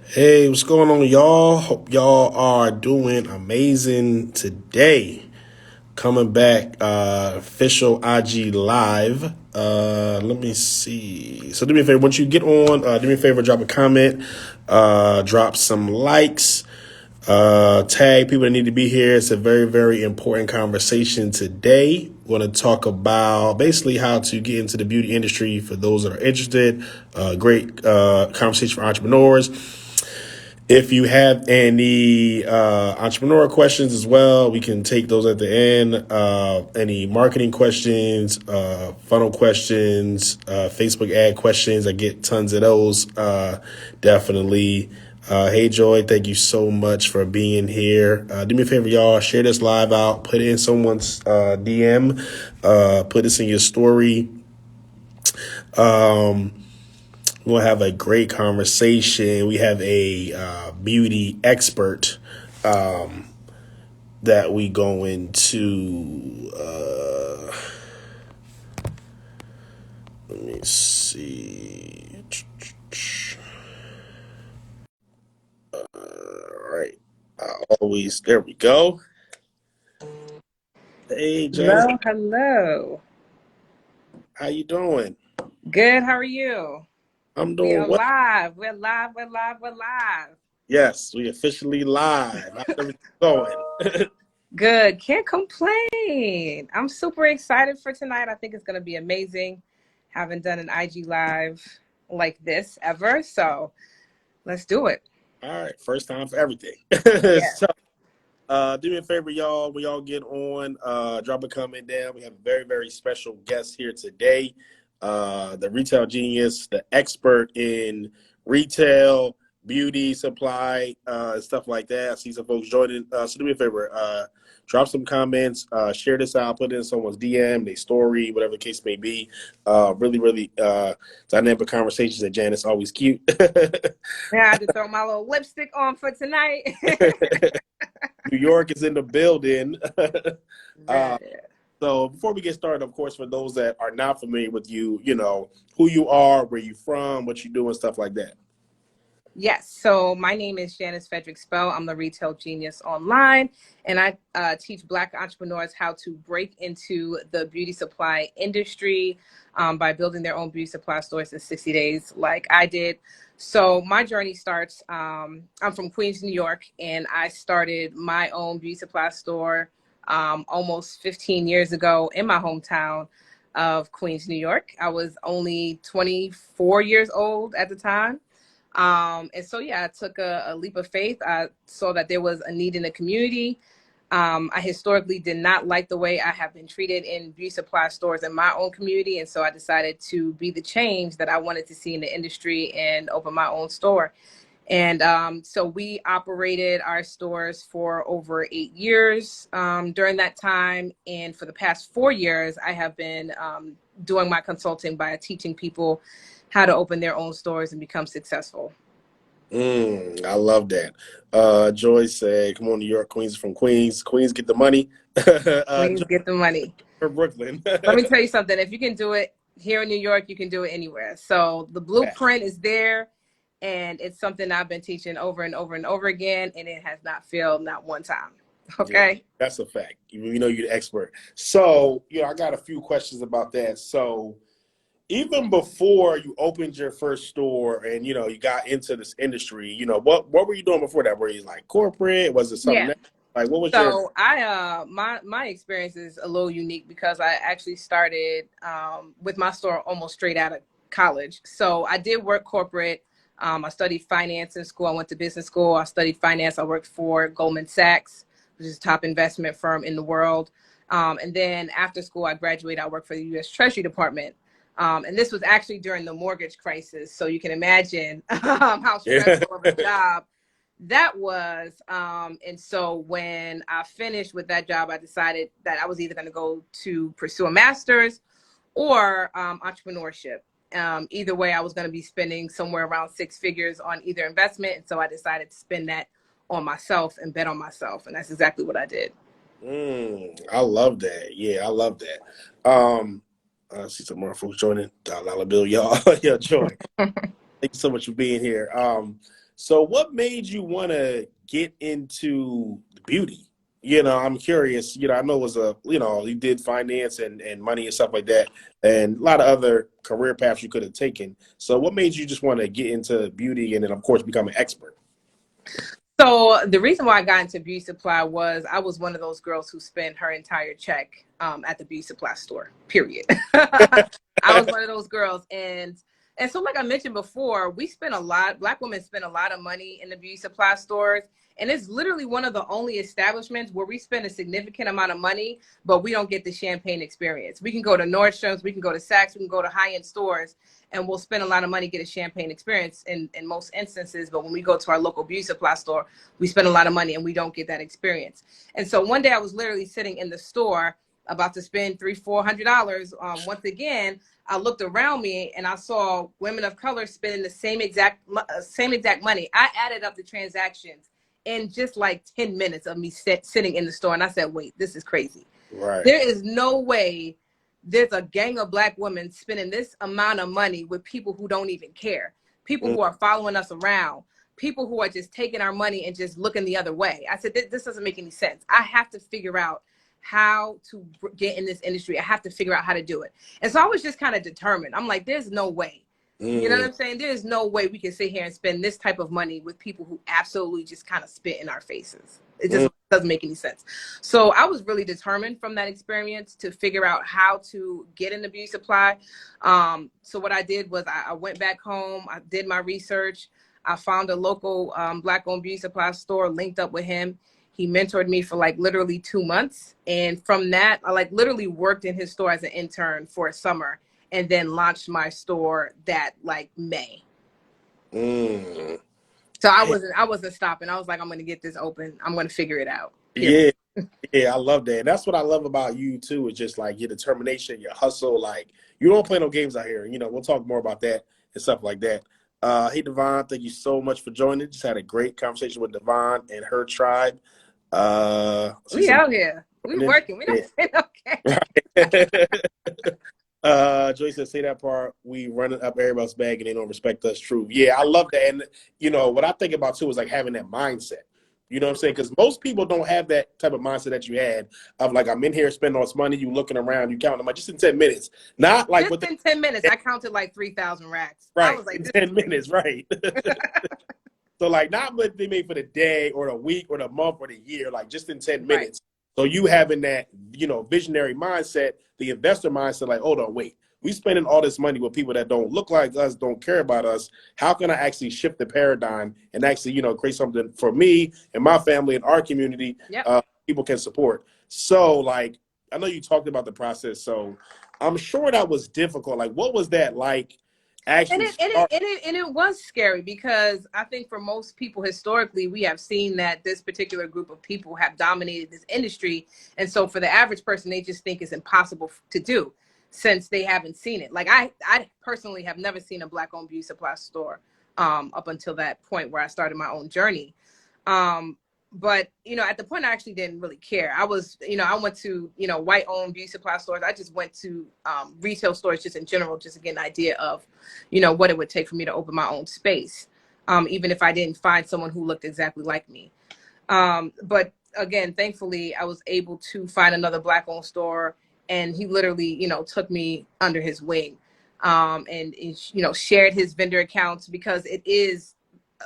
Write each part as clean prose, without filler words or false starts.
Hey, what's going on, y'all? Hope y'all are doing amazing today. Coming back, official IG live. Let me see. So do me a favor, once you get on, do me a favor, drop a comment, drop some likes, tag people that need to be here. It's a very, very important conversation today. We're going to talk about basically how to get into the beauty industry for those that are interested. Great conversation for entrepreneurs. If you have any entrepreneur questions as well, we can take those at the end. Any marketing questions, funnel questions, Facebook ad questions. I get tons of those. Definitely. Hey, Joy, thank you so much for being here. Do me a favor, y'all. Share this live out. Put it in someone's DM. Put this in your story. We'll have a great conversation. We have a beauty expert that we going to. Let me see. All right. Always. There we go. Hey, Janice. Hello, hello. How you doing? Good, how are you? I'm We doing are well. live. We're live, we're live, we're live. Yes, we officially live. How's everything going? Good, can't complain. I'm super excited for tonight. I think it's going to be amazing. Haven't done an IG live like this ever, so let's do it. All right. First time for everything. Yeah. So, do me a favor, y'all. When y'all get on, drop a comment down. We have a very, very special guest here today. The retail genius, the expert in retail, beauty, supply, stuff like that. I see some folks joining. So do me a favor, drop some comments, share this out, put it in someone's DM, their story, whatever the case may be. Really, really dynamic conversations that Janice always cute. Yeah, I had to throw my little lipstick on for tonight. New York is in the building. uh, Yeah. so before we get started, of course, for those that are not familiar with you, you know, who you are, where you from, what you do, and stuff like that. Yes, so my name is Janice Frederick Spell. I'm the retail genius online, and I teach Black entrepreneurs how to break into the beauty supply industry by building their own beauty supply stores in 60 days, like I did. So my journey starts. I'm from Queens, New York, and I started my own beauty supply store almost 15 years ago in my hometown of Queens, New York. I was only 24 years old at the time. And so, yeah, I took a leap of faith. I saw that there was a need in the community. I historically did not like the way I have been treated in beauty supply stores in my own community. And so I decided to be the change that I wanted to see in the industry and open my own store. And so we operated our stores for over 8 years during that time. And for the past 4 years, I have been doing my consulting by teaching people how to open their own stores and become successful. I love that. Joy said, "Come on, New York, Queens from Queens. Queens get the money." Please Joy get the money. from Brooklyn. Let me tell you something. If you can do it here in New York, you can do it anywhere. So the blueprint is there, and it's something I've been teaching over and over and over again, and it has not failed not one time. Yeah, Okay. that's a fact. You know, you're the expert. So, you know, I got a few questions about that. So, even before you opened your first store and you know you got into this industry, you know what were you doing before that? Were you like corporate? Was it something Yeah. else? Like what was your? So my experience is a little unique because I actually started with my store almost straight out of college. So I did work corporate. I studied finance in school. I went to business school. I studied finance. I worked for Goldman Sachs, which is a top investment firm in the world. And then after school, I graduated. I worked for the U.S. Treasury Department. And this was actually during the mortgage crisis. So you can imagine how Yeah. stressful of a job that was. And so when I finished with that job, I decided that I was either going to go to pursue a master's or entrepreneurship. Either way, I was going to be spending somewhere around six figures on either investment. And so I decided to spend that on myself and bet on myself. And that's exactly what I did. I love that. Yeah, I love that. I see some more folks joining. Dollar Bill, y'all. Yeah, joy. Thank you so much for being here. So what made you want to get into beauty? I'm curious. I know it was you did finance and money and stuff like that, and a lot of other career paths you could have taken. So what made you just want to get into beauty and then, of course, become an expert? So the reason why I got into beauty supply was I was one of those girls who spent her entire check at the beauty supply store. Period. I was one of those girls, and so like I mentioned before, we spend a lot. Black women spend a lot of money in the beauty supply stores, and it's literally one of the only establishments where we spend a significant amount of money, but we don't get the champagne experience. We can go to Nordstrom's, we can go to Saks, we can go to high-end stores, and we'll spend a lot of money, get a champagne experience in most instances. But when we go to our local beauty supply store, we spend a lot of money and we don't get that experience. And so one day I was literally sitting in the store about to spend $300-400. Once again, I looked around me and I saw women of color spending the same exact money. I added up the transactions in just like 10 minutes of me sitting in the store. And I said, wait, this is crazy. Right. There is no way there's a gang of Black women spending this amount of money with people who don't even care, people who are following us around, people who are just taking our money and just looking the other way. I said, this doesn't make any sense. I have to figure out how to get in this industry. I have to figure out how to do it. And so I was just kind of determined. I'm like, there's no way. You know what I'm saying? There's no way we can sit here and spend this type of money with people who absolutely just kind of spit in our faces. It just doesn't make any sense. So I was really determined from that experience to figure out how to get into beauty supply. So what I did was I went back home. I did my research. I found a local Black-owned beauty supply store, linked up with him. He mentored me for like literally 2 months. And from that, I like literally worked in his store as an intern for a summer, and then launched my store that like May. So I wasn't stopping. I was like, I'm going to get this open. I'm going to figure it out. Period. Yeah, I love that. And that's what I love about you too, is just like your determination, your hustle. Like, you don't play no games out here. We'll talk more about that and stuff like that. Hey, Devon, thank you so much for joining. Just had a great conversation with Devon and her tribe. We out here. We working. We don't say okay. Joy said, say that part. We run up everybody's bag and they don't respect us. True. Yeah, I love that. And, what I think about too is like having that mindset. You know what I'm saying? Because most people don't have that type of mindset that you had of like, I'm in here spending all this money, you looking around, you counting them, just in 10 minutes. Not like just in 10 minutes, I counted like 3,000 racks. Right. I was like, in 10 minutes, right. So like not what they made for the day or the week or the month or the year, like just in 10 minutes. So you having that, visionary mindset, the investor mindset, like, hold on, wait, we spending all this money with people that don't look like us, don't care about us. How can I actually shift the paradigm and actually, create something for me and my family and our community, people can support. So like, I know you talked about the process, so I'm sure that was difficult. Like, what was that like? Actually, and it was scary, because I think for most people historically, we have seen that this particular group of people have dominated this industry. And so for the average person, they just think it's impossible to do since they haven't seen it. Like I personally have never seen a Black-owned beauty supply store up until that point where I started my own journey. But, at the point I actually didn't really care. I was, I went to, white-owned beauty supply stores. I just went to retail stores just in general, just to get an idea of, what it would take for me to open my own space, even if I didn't find someone who looked exactly like me. But again, thankfully, I was able to find another Black-owned store, and he literally, took me under his wing, and shared his vendor accounts, because it is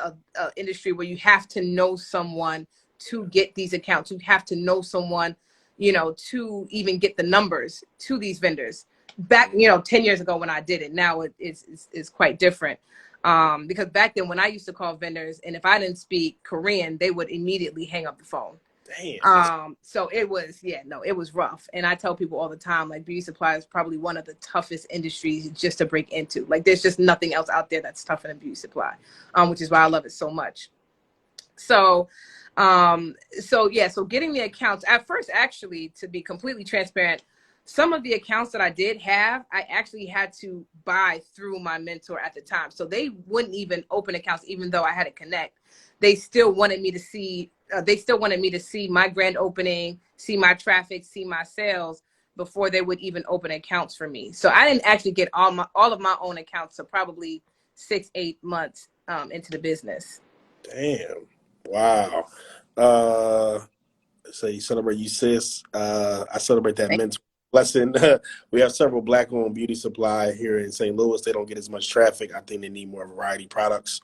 a industry where you have to know someone to get these accounts. You have to know someone, to even get the numbers to these vendors. Back, 10 years ago when I did it, now it's quite different. Because back then when I used to call vendors, and if I didn't speak Korean, they would immediately hang up the phone. Damn. So it was, it was rough. And I tell people all the time, like, beauty supply is probably one of the toughest industries just to break into. Like, there's just nothing else out there that's tougher than beauty supply, which is why I love it so much. So getting the accounts at first, actually, to be completely transparent, some of the accounts that I did have, I actually had to buy through my mentor at the time. So they wouldn't even open accounts, even though I had a connect. They still wanted me to see my grand opening, see my traffic, see my sales before they would even open accounts for me. So I didn't actually get all of my own accounts to probably 6-8 months into the business. Damn. Wow. So you celebrate you sis. I celebrate that mental blessing. We have several black-owned beauty supply here in St. Louis. They don't get as much traffic. I think they need more variety products.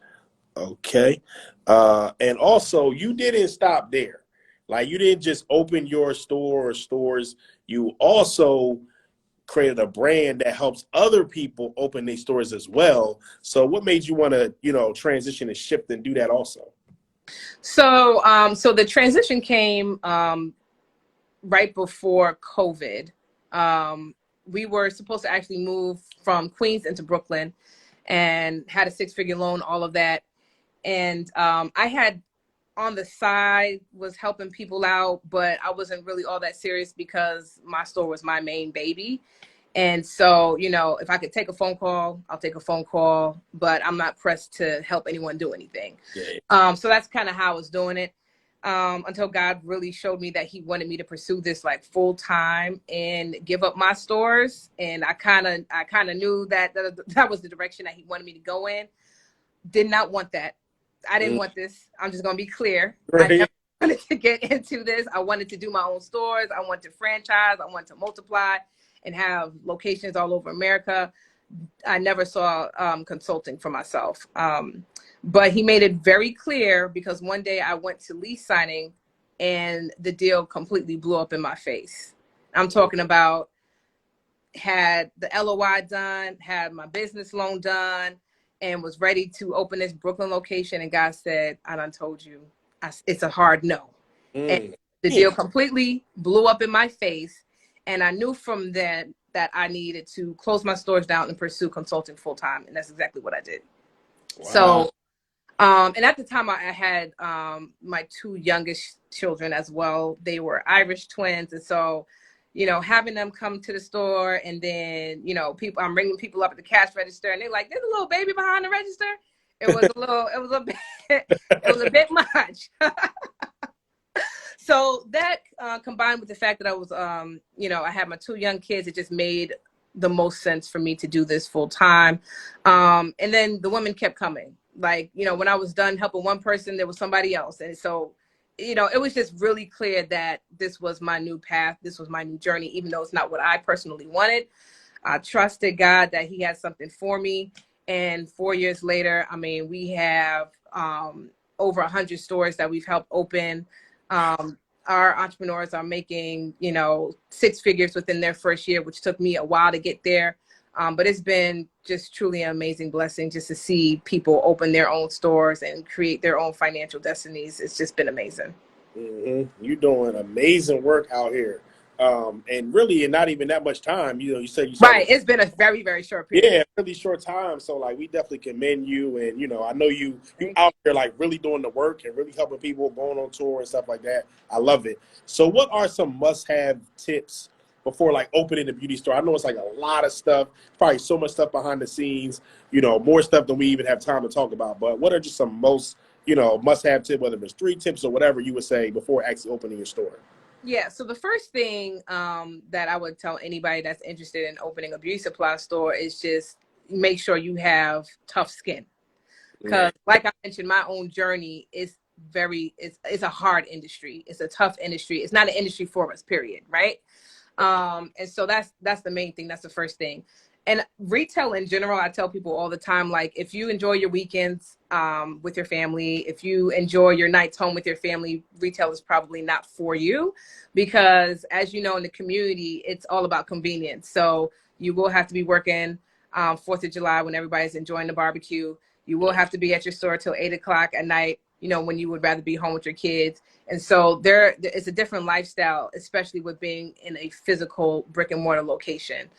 Okay. And also, you didn't stop there. Like, you didn't just open your store or stores. You also created a brand that helps other people open their stores as well. So what made you want to, transition and shift and do that also? So, so the transition came right before COVID. We were supposed to actually move from Queens into Brooklyn, and had a 6-figure loan, all of that. And I had on the side was helping people out, but I wasn't really all that serious because my store was my main baby. And so, if I could take a phone call, I'll take a phone call, but I'm not pressed to help anyone do anything. Yeah. So that's kind of how I was doing it, until God really showed me that he wanted me to pursue this like full time and give up my stores. And I kind of knew that was the direction that he wanted me to go in. Did not want that. I didn't want this. I'm just going to be clear. Right. I never wanted to get into this. I wanted to do my own stores. I wanted to franchise. I wanted to multiply and have locations all over America. I never saw consulting for myself. But he made it very clear, because one day I went to lease signing and the deal completely blew up in my face. I'm talking about had the LOI done, had my business loan done, and was ready to open this Brooklyn location. And God said, I done told you, it's a hard no. And the deal completely blew up in my face. And I knew from then that I needed to close my stores down and pursue consulting full time. And that's exactly what I did. Wow. So, and at the time I had my 2 youngest children as well. They were Irish twins. And so, having them come to the store, and then, I'm bringing people up at the cash register, and they're like, there's a little baby behind the register. It was a bit much. So that combined with the fact that I was, I had my 2 young kids, it just made the most sense for me to do this full time. And then the women kept coming. Like, when I was done helping one person, there was somebody else. And so, it was just really clear that this was my new path. This was my new journey, even though it's not what I personally wanted. I trusted God that he had something for me. And 4 years later, we have over 100 stores that we've helped open. Our entrepreneurs are making, 6 figures within their first year, which took me a while to get there. But it's been just truly an amazing blessing just to see people open their own stores and create their own financial destinies. It's just been amazing. Mm-hmm. You're doing amazing work out here. And really, in not even that much time, you said you right. It's been a very, very short period. Yeah, really short time. So like, we definitely commend you. And, I know you out there like really doing the work and really helping people going on tour and stuff like that. I love it. So what are some must-have tips before like opening the beauty store? I know it's like a lot of stuff, probably so much stuff behind the scenes, more stuff than we even have time to talk about. But what are just some most, must-have tips, whether it's 3 tips or whatever you would say before actually opening your store? Yeah. So the first thing that I would tell anybody that's interested in opening a beauty supply store is just make sure you have tough skin. Because like I mentioned, my own journey is it's a hard industry. It's a tough industry. It's not an industry for us, period. Right. And so that's the main thing. That's the first thing. And retail in general, I tell people all the time, like, if you enjoy your weekends with your family, if you enjoy your nights home with your family, retail is probably not for you, because as you know, in the community, it's all about convenience. So you will have to be working 4th of July when everybody's enjoying the barbecue. You will have to be at your store till 8 o'clock at night, when you would rather be home with your kids. And so there is a different lifestyle, especially with being in a physical brick and mortar location.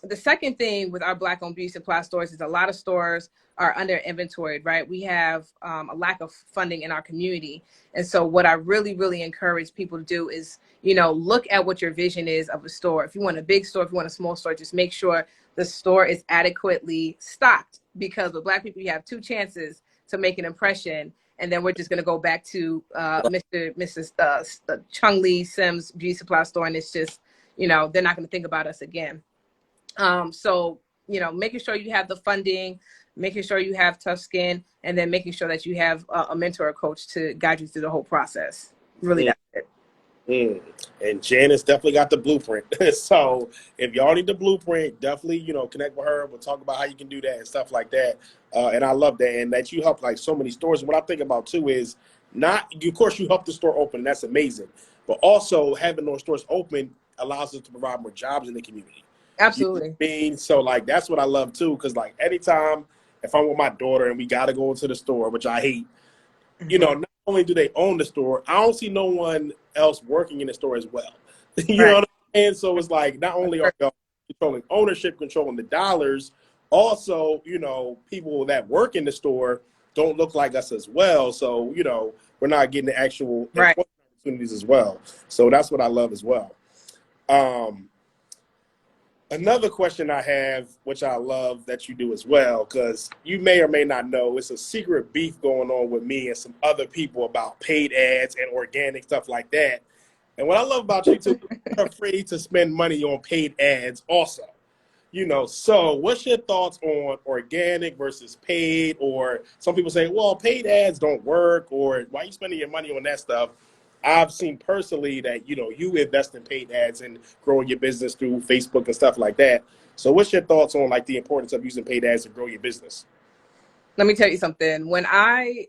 The second thing with our Black-owned beauty supply stores is a lot of stores are under inventoried, right? We have a lack of funding in our community. And so what I really, really encourage people to do is, look at what your vision is of a store. If you want a big store, if you want a small store, just make sure the store is adequately stocked, because with Black people, you have 2 chances to make an impression. And then we're just going to go back to Mrs. Chung Lee Sims beauty supply store. And it's just, they're not going to think about us again. So, making sure you have the funding, making sure you have tough skin, and then making sure that you have a mentor or coach to guide you through the whole process. Really, Mm, that's it. And Janice definitely got the blueprint. So if y'all need the blueprint, definitely, connect with her. We'll talk about how you can do that and stuff like that. And I love that. And that you help like so many stores. And what I think about too is of course you help the store open. That's amazing. But also having those stores open allows us to provide more jobs in the community. You know what Absolutely. I mean? So like, that's what I love too. Cause like anytime if I'm with my daughter and we got to go into the store, which I hate, Hmm. not only do they own the store, I don't see no one else working in the store as well. You know Right. what I'm saying? So it's like not only are y'all controlling ownership, controlling the dollars, also, people that work in the store don't look like us as well. So, we're not getting the actual Right. employment opportunities as well. So that's what I love as well. Um, Another question I have, which I love that you do as well, because you may or may not know, it's a secret beef going on with me and some other people about paid ads and organic stuff like that. And what I love about you too, you're not afraid to spend money on paid ads also. So what's your thoughts on organic versus paid? Or some people say, well, paid ads don't work, or why are you spending your money on that stuff? I've seen personally that, you invest in paid ads and growing your business through Facebook and stuff like that. So what's your thoughts on like the importance of using paid ads to grow your business? Let me tell you something. When I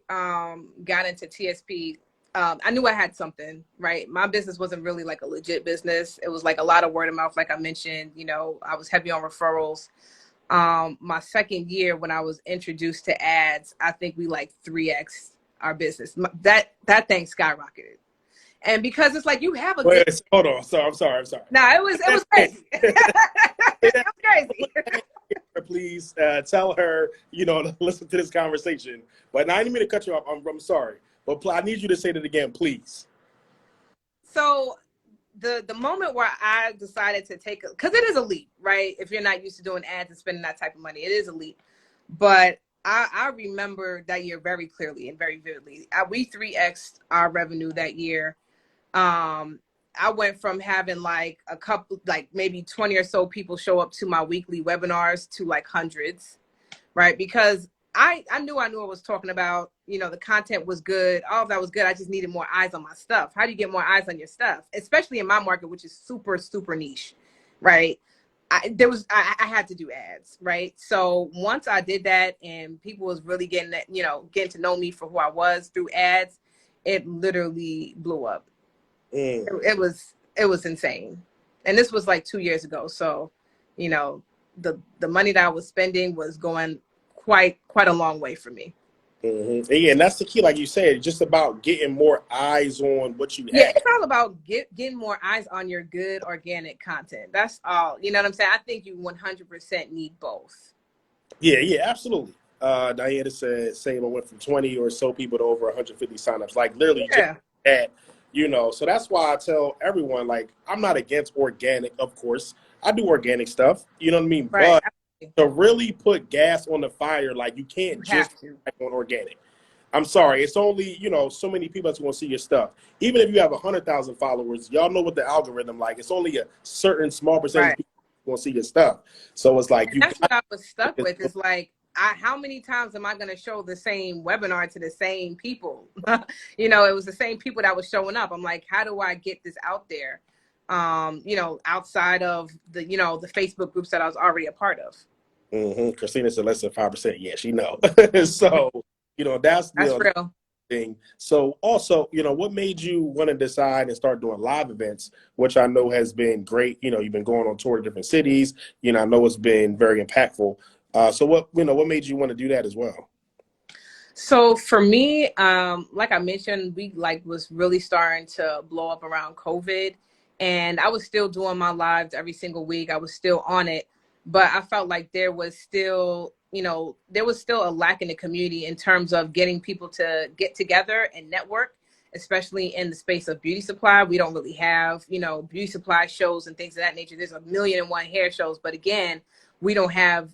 got into TSP, I knew I had something, right? My business wasn't really like a legit business. It was like a lot of word of mouth, like I mentioned. I was heavy on referrals. My second year, when I was introduced to ads, I think we like 3x our business. That thing skyrocketed, and because it's like you have a good. Wait, hold on. So I'm sorry. No, it was crazy. It was crazy. Please tell her, to listen to this conversation. But now I didn't mean to cut you off. I'm sorry. But I need you to say that again, please. So the moment where I decided to take, because it is a leap, right? If you're not used to doing ads and spending that type of money, it is a leap. But I remember that year very clearly and very vividly. We 3x'd our revenue that year. I went from having like a couple, like maybe 20 or so people show up to my weekly webinars to like hundreds, right? Because I knew what I was talking about. The content was good. All of that was good. I just needed more eyes on my stuff. How do you get more eyes on your stuff? Especially in my market, which is super, super niche, right? I had to do ads, right? So once I did that and people was really getting to know me for who I was through ads, it literally blew up. Mm. It was insane. And this was like 2 years ago. So, you know, the money that I was spending was going quite a long way for me. Yeah, and that's the key, like you said, just about getting more eyes on what you Yeah, have. it's all about getting more eyes on your good organic content. That's all. You know what I'm saying? I think you 100% need both. Yeah, absolutely. Diana said, same. I went from 20 or so people to over 150 signups. Like literally just Yeah, that, So that's why I tell everyone, like, I'm not against organic, of course. I do organic stuff, you know what I mean? right. But Absolutely. to really put gas on the fire, like you You can't just have to. act on organic. I'm sorry, it's only so many people that's going to see your stuff. Even if you have 100,000 followers, y'all know what the algorithm like. It's only a certain small percentage Right. of people going to see your stuff. So it's like And you that's got what I was stuck to with. Is like, how many times am I going to show the same webinar to the same people? It was the same people that was showing up. I'm like, how do I get this out there? Outside of the Facebook groups that I was already a part of. Christina said less than 5%. Yeah, she know. So, that's That's the real. thing. So also, what made you want to decide and start doing live events, which I know has been great. You've been going on tour to different cities. I know it's been very impactful. So what made you want to do that as well? So for me, like I mentioned, we like was really starting to blow up around COVID, and I was still doing my lives every single week. I was still on it, but I felt like there was still a lack in the community in terms of getting people to get together and network, especially in the space of beauty supply. We don't really have, beauty supply shows and things of that nature. There's a million and one hair shows, but again, we don't have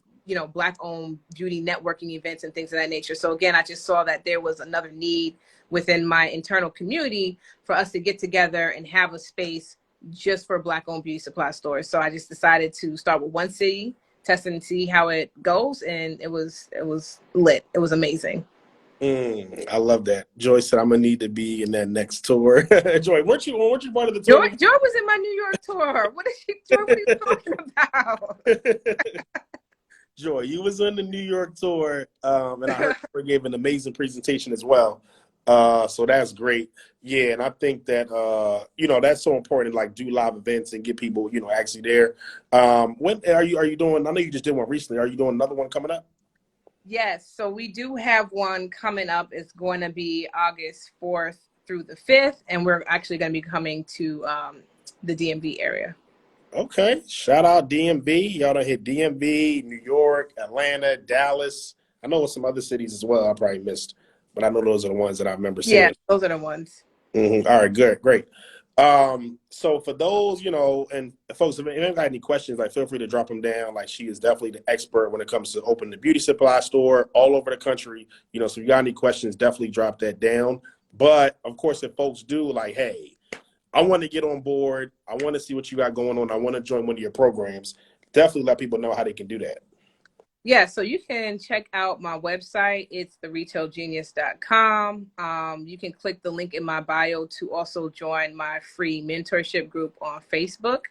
black owned beauty networking events and things of that nature. So again, I just saw that there was another need within my internal community for us to get together and have a space just for black owned beauty supply stores. So I just decided to start with one city, test and see how it goes. And it was lit. It was amazing. I love that. Joy said, "I'm gonna need to be in that next tour." Joy, weren't you part of the Joy, tour? Joy was in my New York tour. What is she? Joy, what are you talking about? Joy, you was on the New York tour, and I heard you gave an amazing presentation as well. So that's great. Yeah, and I think that that's so important. Like do live events and get people actually there. When are you doing? I know you just did one recently. Are you doing another one coming up? Yes, so we do have one coming up. It's going to be August 4th through the 5th, and we're actually going to be coming to the DMV area. Okay, shout out DMV. Y'all done hit DMV, New York, Atlanta, Dallas. I know some other cities as well. I probably missed, but I know those are the ones that I remember Yeah, seeing. those are the ones. All right, good, great. So for those, and folks, if anyone got any questions, like feel free to drop them down. Like she is definitely the expert when it comes to opening the beauty supply store all over the country. So if you got any questions, definitely drop that down. But of course, if folks do like, hey, I want to get on board. I want to see what you got going on. I want to join one of your programs. Definitely let people know how they can do that. Yeah, so you can check out my website. It's theretailgenius.com. You can click the link in my bio to also join my free mentorship group on Facebook.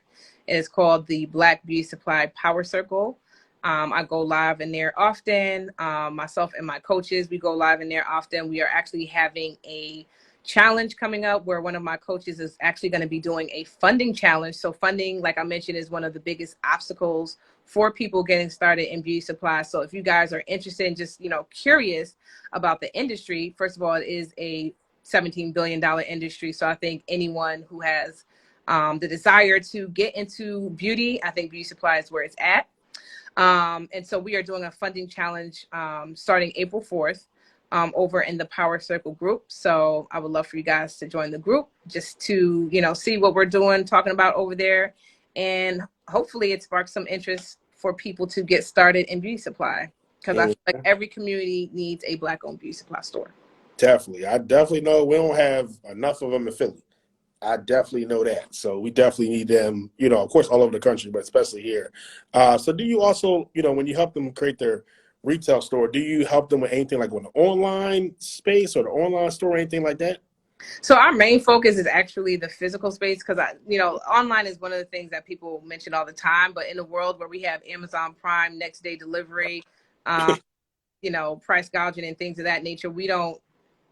It's called the Black Beauty Supply Power Circle. I go live in there often. Myself and my coaches, we go live in there often. We are actually having a challenge coming up where one of my coaches is actually going to be doing a funding challenge. So funding, like I mentioned, is one of the biggest obstacles for people getting started in beauty supply. So if you guys are interested in just, curious about the industry, first of all, it is a $17 billion industry. So I think anyone who has the desire to get into beauty, I think beauty supply is where it's at. And so we are doing a funding challenge starting April 4th over in the Power Circle group. So I would love for you guys to join the group just to, see what we're doing, talking about over there. And hopefully it sparks some interest for people to get started in beauty supply. Because I feel like every community needs a Black-owned beauty supply store. Definitely. I definitely know we don't have enough of them in Philly. I definitely know that. So we definitely need them, of course, all over the country, but especially here. So do you also, when you help them create their retail store, do you help them with anything like with the online space or the online store, anything like that? So our main focus is actually the physical space because online is one of the things that people mention all the time. But in a world where we have Amazon Prime, next day delivery, price gouging and things of that nature, we don't,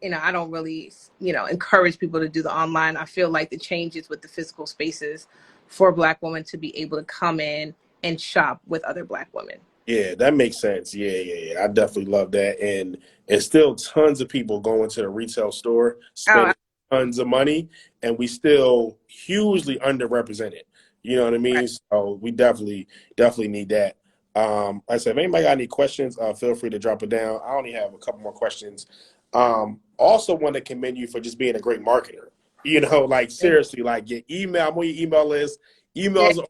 I don't really, encourage people to do the online. I feel like the changes with the physical spaces for Black women to be able to come in and shop with other Black women. Yeah, that makes sense. Yeah. I definitely love that. And still tons of people going to the retail store, spending tons of money, and we still hugely underrepresented. You know what I mean? Right. So we definitely need that. Like I said, if anybody got any questions, feel free to drop it down. I only have a couple more questions. Also want to commend you for just being a great marketer. Like seriously, like your email, I'm on your email list. Emails are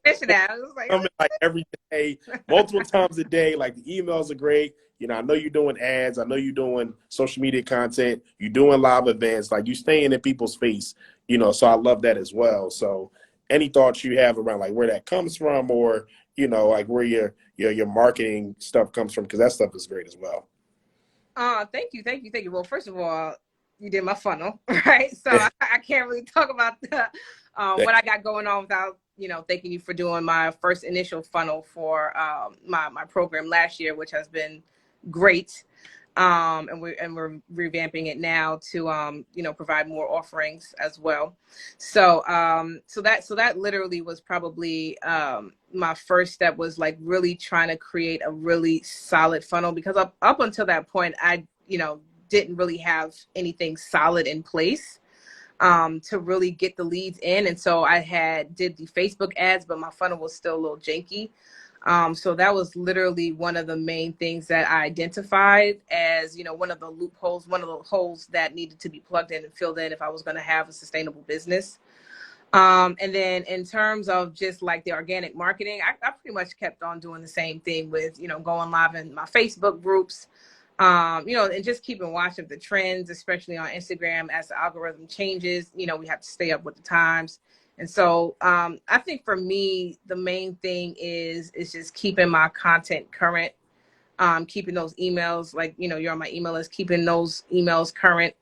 coming like every day, multiple times a day. Like the emails are great. I know you're doing ads. I know you're doing social media content. You're doing live events. Like you staying in people's face. So I love that as well. So any thoughts you have around like where that comes from, or like where your marketing stuff comes from, because that stuff is great as well. Thank you. Well, first of all, you did my funnel, right? So I can't really talk about what I got going on without thanking you for doing my first initial funnel for my program last year, which has been great. And we're revamping it now to provide more offerings as well. So that literally was probably my first step, was like really trying to create a really solid funnel, because up until that point I didn't really have anything solid in place to really get the leads in. And so I did the Facebook ads, but my funnel was still a little janky. So that was literally one of the main things that I identified as, one of the loopholes, one of the holes that needed to be plugged in and filled in if I was going to have a sustainable business. And then in terms of just like the organic marketing, I pretty much kept on doing the same thing with, going live in my Facebook groups, and just keeping watch of the trends, especially on Instagram as the algorithm changes. We have to stay up with the times And so I think for me, the main thing is just keeping my content current, keeping those emails, like, you're on my email list, keeping those emails current,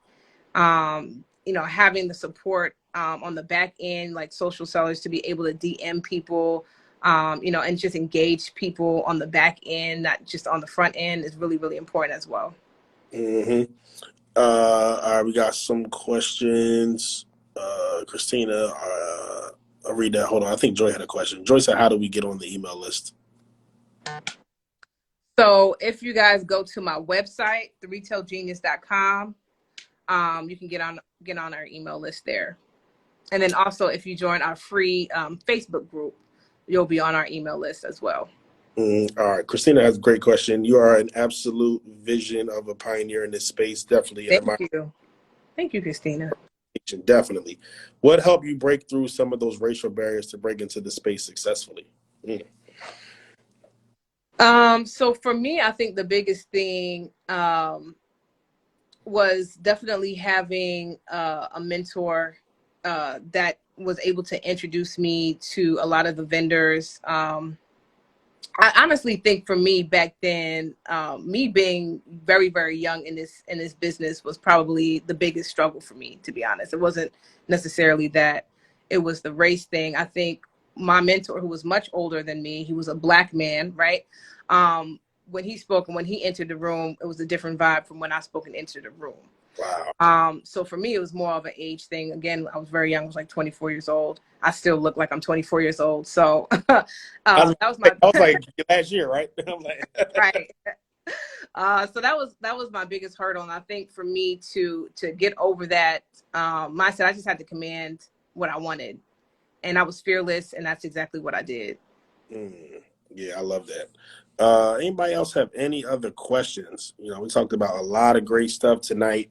having the support on the back end, like social sellers, to be able to DM people, and just engage people on the back end, not just on the front end, is really, really important as well. Mm-hmm. All right, we got some questions. Christina, I'll read that. Hold on. I think Joy had a question. Joy said, how do we get on the email list? So if you guys go to my website, theretailgenius.com, you can get on our email list there. And then also, if you join our free Facebook group, you'll be on our email list as well. All right. Christina has a great question. You are an absolute vision of a pioneer in this space. Definitely. Thank you. Thank you, Christina. Definitely. What helped you break through some of those racial barriers to break into the space successfully? So for me, I think the biggest thing was definitely having a mentor that was able to introduce me to a lot of the vendors. I honestly think for me back then, me being very, very young in this business was probably the biggest struggle for me, to be honest. It wasn't necessarily that it was the race thing. I think my mentor, who was much older than me, he was a Black man, right? When he spoke and when he entered the room, it was a different vibe from when I spoke and entered the room. Wow. So for me, it was more of an age thing. Again, I was very young. I was like 24 years old. I still look like I'm 24 years old. So that was my. I was like last year, right? I'm like, right. So that was my biggest hurdle, and I think for me to get over that mindset, I just had to command what I wanted, and I was fearless, and that's exactly what I did. Yeah, I love that. Anybody else have any other questions? We talked about a lot of great stuff tonight.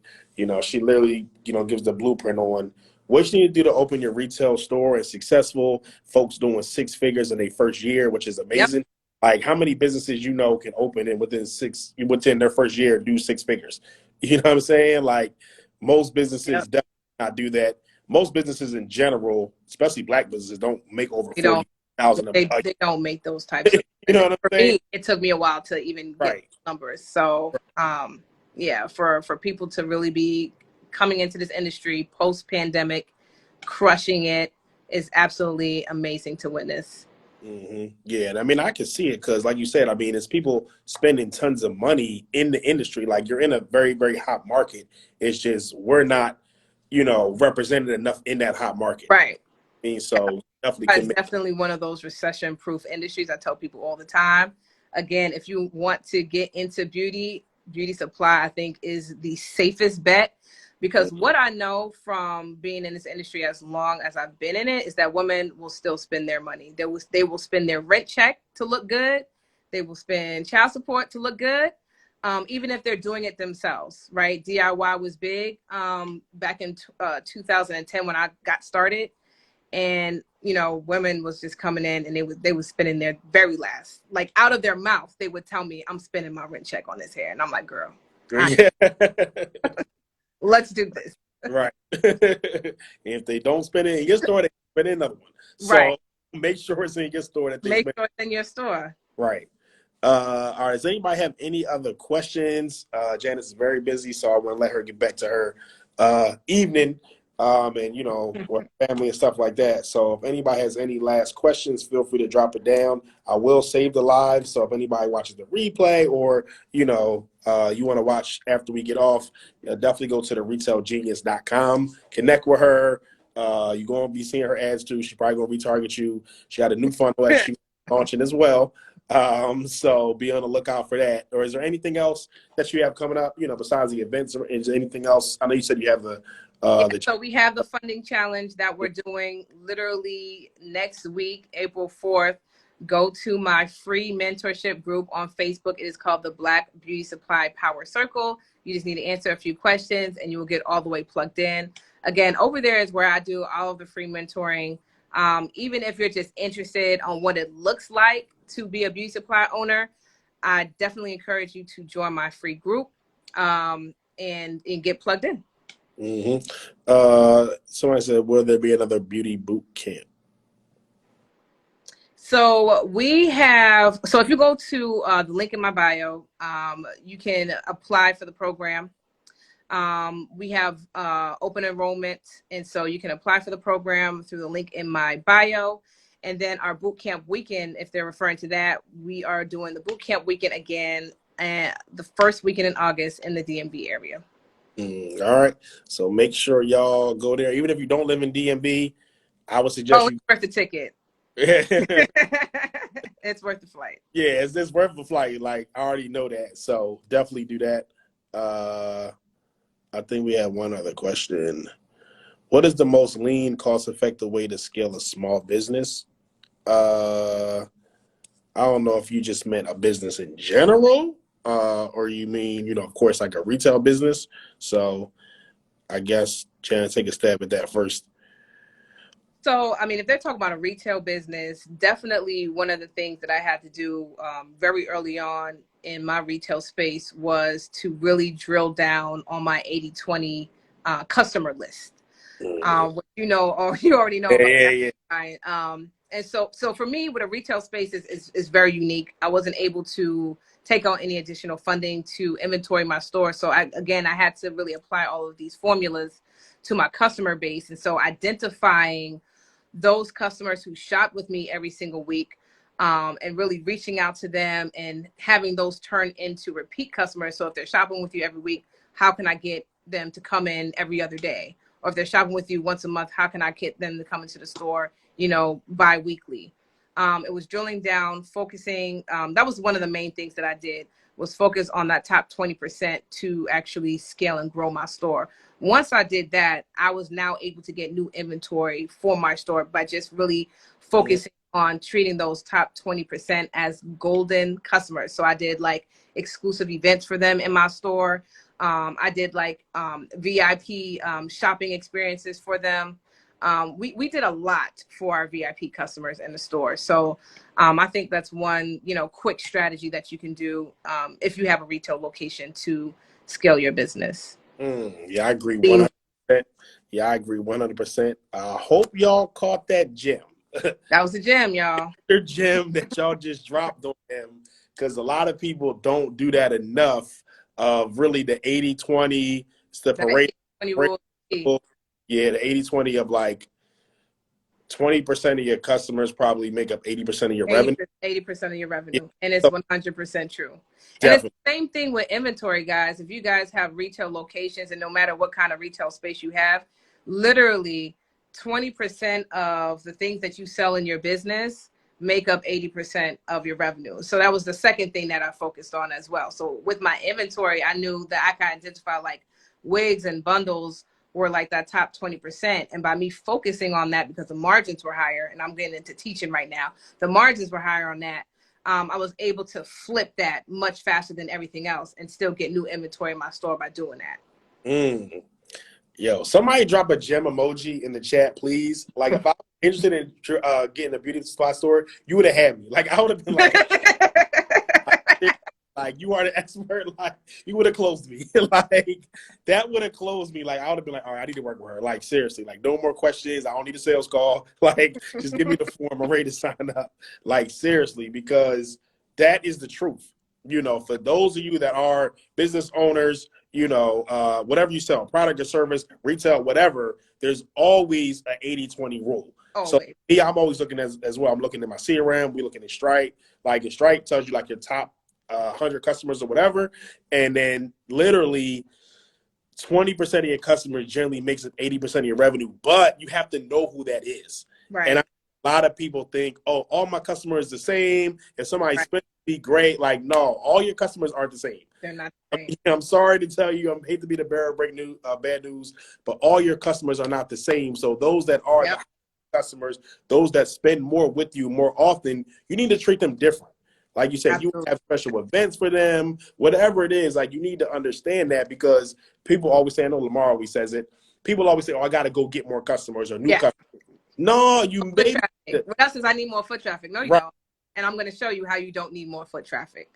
She literally, gives the blueprint on what you need to do to open your retail store, and successful folks doing 6 figures in their first year, which is amazing. Yep. Like, how many businesses can open and within their first year do 6 figures? You know what I'm saying? Like, most businesses definitely not do that. Most businesses in general, especially Black businesses, don't make over 40,000. They don't make those types of. You know what I'm saying? For me, it took me a while to even get numbers. So, yeah, for people to really be coming into this industry post-pandemic, crushing it, is absolutely amazing to witness. Mm-hmm. Yeah, and I mean, I can see it because, like you said, I mean, it's people spending tons of money in the industry. Like, you're in a very, very hot market. It's just we're not, represented enough in that hot market. Right. I mean, so it's definitely one of those recession-proof industries. I tell people all the time. Again, if you want to get into beauty supply, I think, is the safest bet. Because what I know from being in this industry as long as I've been in it is that women will still spend their money. They will spend their rent check to look good. They will spend child support to look good, even if they're doing it themselves, right? DIY was big back in 2010 when I got started. And, women was just coming in and they was spending their very last, like, out of their mouth. They would tell me, I'm spending my rent check on this hair. And I'm like, girl, let's do this. Right. If they don't spend it in your store, they spend in another one. So make sure it's in your store. Make sure it's in your store. Right. All right. Does anybody have any other questions? Janice is very busy, so I want to let her get back to her evening. And or family and stuff like that. So if anybody has any last questions, feel free to drop it down. I will save the live. So if anybody watches the replay, or you want to watch after we get off, definitely go to the retailgenius.com. Connect with her. You're going to be seeing her ads too. She's probably going to retarget you. She got a new funnel that she's launching as well. So be on the lookout for that. Or is there anything else that you have coming up? Besides the events, or is there anything else? I know you said you have so we have the funding challenge that we're doing literally next week, April 4th. Go to my free mentorship group on Facebook. It is called the Black Beauty Supply Power Circle. You just need to answer a few questions and you will get all the way plugged in. Again, over there is where I do all of the free mentoring. Even if you're just interested on what it looks like to be a beauty supply owner, I definitely encourage you to join my free group and get plugged in. hmm Somebody said, will there be another beauty boot camp? So we have, so if you go to the link in my bio, you can apply for the program. We have open enrollment, and so you can apply for the program through the link in my bio. And then our boot camp weekend, if they're referring to that, we are doing the boot camp weekend again, the first weekend in August in the DMV area. All right. So make sure y'all go there. Even if you don't live in DMV, I would suggest Oh, you. it's worth the ticket. Yeah, It's worth the flight. it's worth a flight. Like, I already know that. So definitely do that. Uh, I think we have one other question. What is the most lean, cost-effective way to scale a small business? Uh, I don't know if you just meant a business in general, or you mean, of course, like a retail business. So I guess, Jan, take a stab at that first. So, I mean, if they're talking about a retail business, definitely one of the things that I had to do very early on in my retail space was to really drill down on my 80/20 customer list. Which or you already know Yeah, about yeah, that. yeah. Right? And so for me, with a retail space is very unique. I wasn't able to take on any additional funding to inventory my store. So I had to really apply all of these formulas to my customer base. And so identifying those customers who shop with me every single week, and really reaching out to them and having those turn into repeat customers. So if they're shopping with you every week, how can I get them to come in every other day? Or if they're shopping with you once a month, how can I get them to come into the store, bi-weekly? It was drilling down, focusing. That was one of the main things that I did, was focus on that top 20% to actually scale and grow my store. Once I did that, I was now able to get new inventory for my store by just really Mhm. focusing on treating those top 20% as golden customers. So I did like exclusive events for them in my store. I did like VIP shopping experiences for them. We did a lot for our VIP customers in the store. So I think that's one, quick strategy that you can do if you have a retail location to scale your business. Yeah, I agree 100%. Yeah, I agree 100%. I hope y'all caught that gem. That was the gem, y'all. Your gem that y'all just dropped on them, because a lot of people don't do that enough of really the 80/20. It's the That parade. 80/20 Parade rule. yeah, the 80/20 of like 20% of your customers probably make up 80% of your revenue. 80% of your Yeah, revenue. And it's so 100% true. And it's definitely. the same thing with inventory, guys. If you guys have retail locations, and no matter what kind of retail space you have, literally 20% of the things that you sell in your business make up 80% of your revenue. So that was the second thing that I focused on as well. So with my inventory, I knew that I could identify like wigs and bundles were like that top 20%. And by me focusing on that, because the margins were higher, and I'm getting into teaching right now, the margins were higher on that. I was able to flip that much faster than everything else and still get new inventory in my store by doing that. Mm. Yo, somebody drop a gem emoji in the chat, please. Like, if I was interested in getting a beauty supply store, you would have had me. Like, I would have been like, you are the expert. Like, you would have closed me. Like, that would have closed me. Like, I would have been like, all right, I need to work with her. Like, seriously, like, no more questions. I don't need a sales call. Like, just give me the form. I'm ready to sign up. Like, seriously, because that is the truth. For those of you that are business owners, whatever you sell, product or service, retail, whatever, there's always an 80/20 rule. So Always. I'm always looking as well. I'm looking at my CRM. We're looking at Stripe. Like, Stripe tells you like your top 100 customers or whatever, and then literally 20% of your customers generally makes up 80% of your revenue, but you have to know who that is. Right. And a lot of people think, oh, all my customers are the same. If somebody Right. spends be great. Like, no, all your customers aren't the same. They're not the same. I'm sorry to tell you, I hate to be the bearer of bad news, but all your customers are not the same. So those that are Yep. the customers, those that spend more with you more often, you need to treat them different. Like you said, you Absolutely. have special events for them, whatever it is. Like, you need to understand that, because people always say, I know Lamar always says it. People always say, oh, I got to go get more customers or new customers. No, you Foot made traffic. it. What else is I need more foot traffic? No, you Right. don't. And I'm going to show you how you don't need more foot traffic.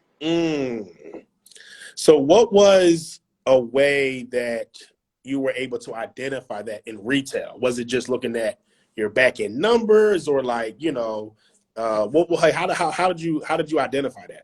So what was a way that you were able to identify that in retail? Was it just looking at your back end numbers, or like, you know, how did you identify that?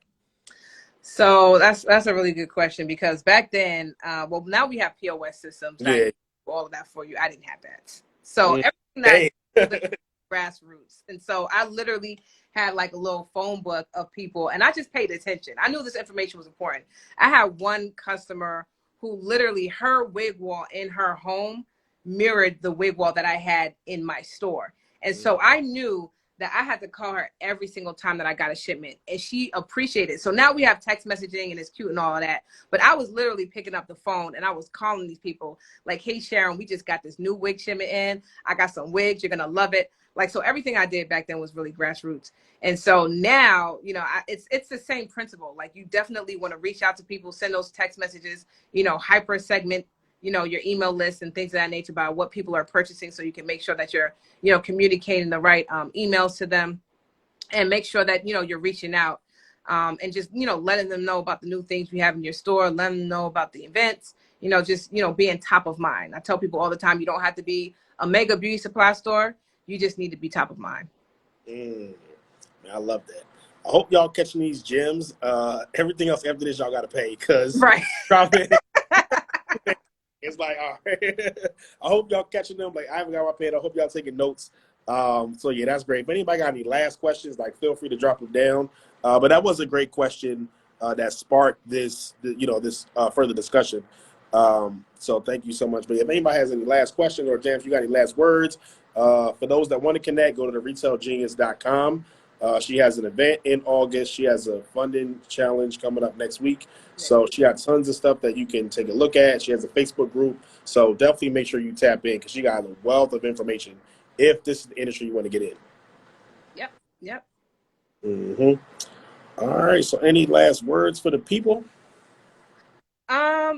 So that's a really good question, because back then, well, now we have POS systems that Yeah. do all of that for you. I didn't have that. So Mm, everything that I dang. did was grassroots. And so I literally had like a little phone book of people, and I just paid attention. I knew this information was important. I had one customer who literally, her wig wall in her home mirrored the wig wall that I had in my store. And so I knew that I had to call her every single time that I got a shipment, and she appreciated it. So now we have text messaging and it's cute and all of that. But I was literally picking up the phone and I was calling these people like, hey, Sharon, we just got this new wig shipment in. I got some wigs. You're going to love it. Like, so everything I did back then was really grassroots. And so now, you know, it's the same principle. Like, you definitely want to reach out to people, send those text messages, you know, hyper segment, you know, your email list and things of that nature about what people are purchasing, so you can make sure that you're, you know, communicating the right emails to them, and make sure that, you know, you're reaching out, and just, you know, letting them know about the new things we have in your store, letting them know about the events, you know, just, you know, being top of mind. I tell people all the time, you don't have to be a mega beauty supply store. You just need to be top of mind. I love that. I hope y'all catching these gems. Everything else after this, y'all got to pay, because Right. it's like, all right. I hope y'all catching them. Like, I haven't got my pen. I hope y'all taking notes. So yeah, that's great. If anybody got any last questions, like, feel free to drop them down. But that was a great question that sparked this, this further discussion. So thank you so much. But if anybody has any last questions, or James, you got any last words, for those that want to connect, go to theretailgenius.com. She has an event in August. She has a funding challenge coming up next week. So she got tons of stuff that you can take a look at. She has a Facebook group. So definitely make sure you tap in, because she got a wealth of information if this is the industry you want to get in. Yep. All right. So any last words for the people?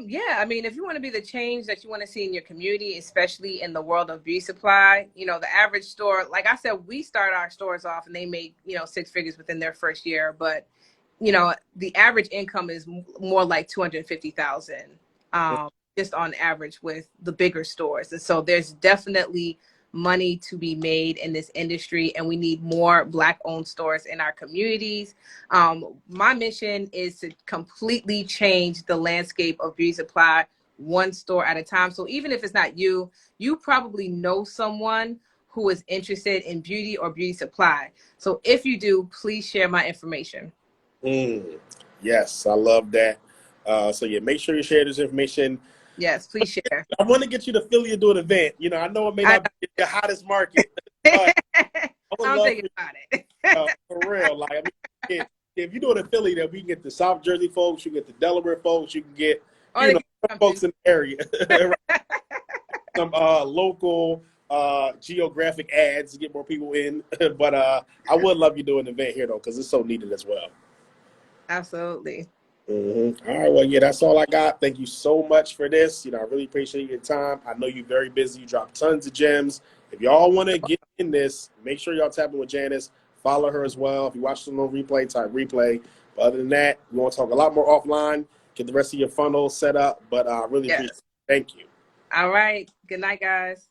Yeah, I mean, if you want to be the change that you want to see in your community, especially in the world of beauty supply, you know, the average store, like I said, we start our stores off and they make, you know, six figures within their first year. But, you know, the average income is more like 250,000, just on average with the bigger stores. And so there's definitely money to be made in this industry, and we need more Black owned stores in our communities. My mission is to completely change the landscape of beauty supply, one store at a time. So even if it's not you, you probably know someone who is interested in beauty or beauty supply. So if you do, please share my information. Yes, I love that. So yeah, make sure you share this information. Yes, please share. I want to get you to Philly to do an event. You know, I know it may not be the hottest market, but I'm thinking about it. For real. Like, I mean, if you do it in Philly, then we can get the South Jersey folks, you get the Delaware folks, you can get, some folks in the area. Some local geographic ads to get more people in. But I would love you to do an event here, though, because it's so needed as well. Absolutely. All right. Well, yeah, that's all I got. Thank you so much for this. You know, I really appreciate your time. I know you're very busy. You drop tons of gems. If y'all want to get in this, make sure y'all tap in with Janice. Follow her as well. If you watch them on replay, type replay. But other than that, we want to talk a lot more offline. Get the rest of your funnel set up. But I really appreciate it. Thank you. All right. Good night, guys.